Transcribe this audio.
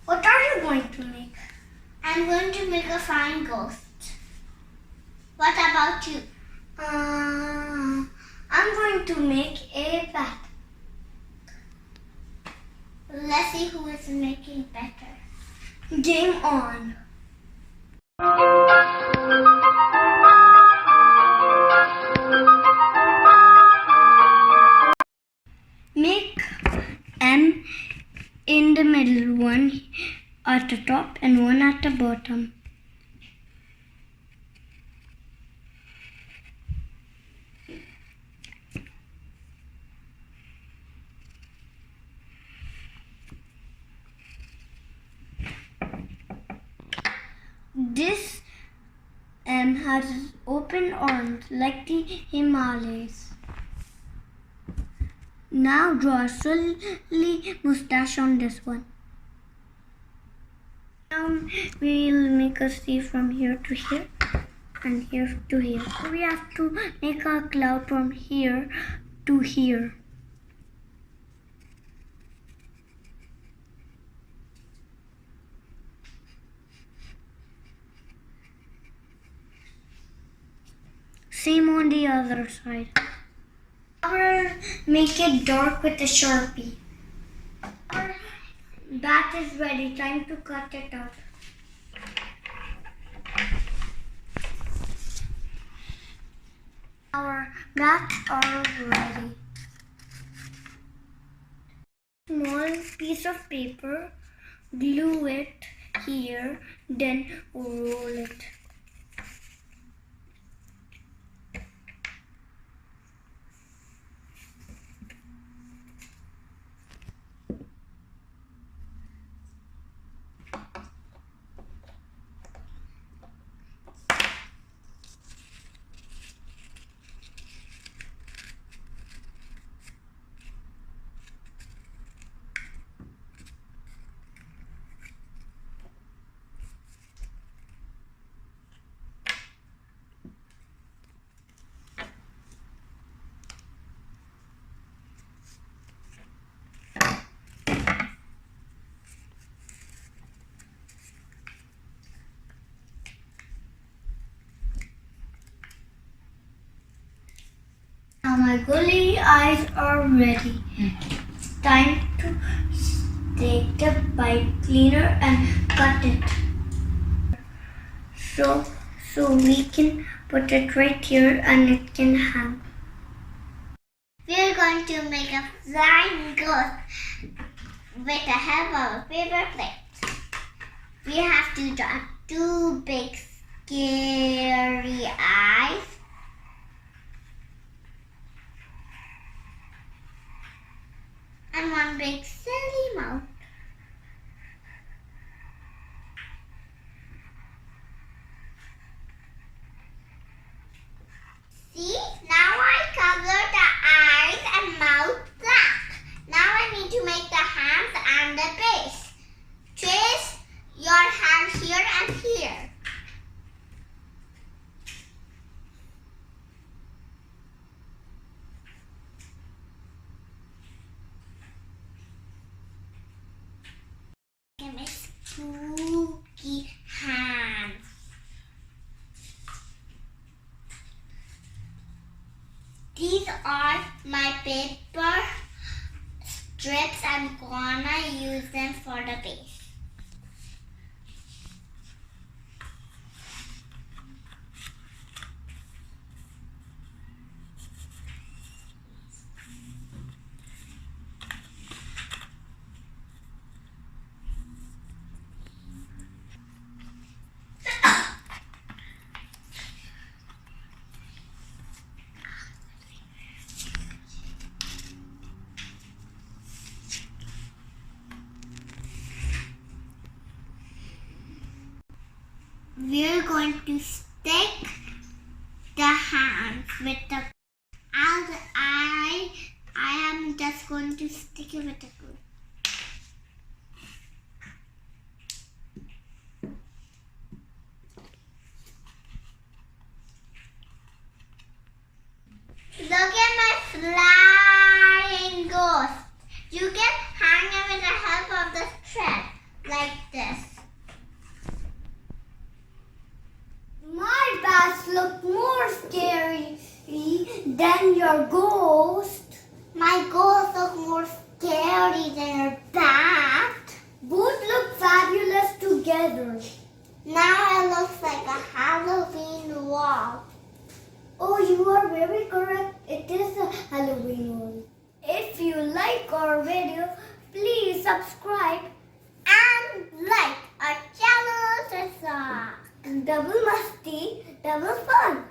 What are you going to make? I'm going to make a flying ghost. What about you? I'm going to make a bat. Let's see who is making better. Game on. Make M in the middle, one at the top and one at the bottom. This M has open arms like the Himalayas. Now draw a silly mustache on this one. Now we'll make a sea from here to here and here to here. So we have to make a cloud from here to here. Same on the other side. Now make it dark with a Sharpie. Our bat is ready. Time to cut it out. Our bats are ready. Small piece of paper, glue it here, then roll it. Now my googly eyes are ready. It's time to take the pipe cleaner and cut it. So we can put it right here and it can hang. We're going to make a flying ghost with the help of a paper plate. We have to draw two big scary eyes. And one big silly mouth. See, now I covered the eyes and mouth black. Now I need to make the hands and the face. Trace your hand here and here. My spooky hands. These are my paper strips. I'm gonna use them for the base. We're going to stick the hands with the I am just going to stick it with the glue. Look at my flying ghost. You can hang it with the help of the thread like together. Now it looks like a Halloween wall. Oh, you are very correct. It is a Halloween wall. If you like our video, please subscribe. And like our channel to song. Double masti, double fun.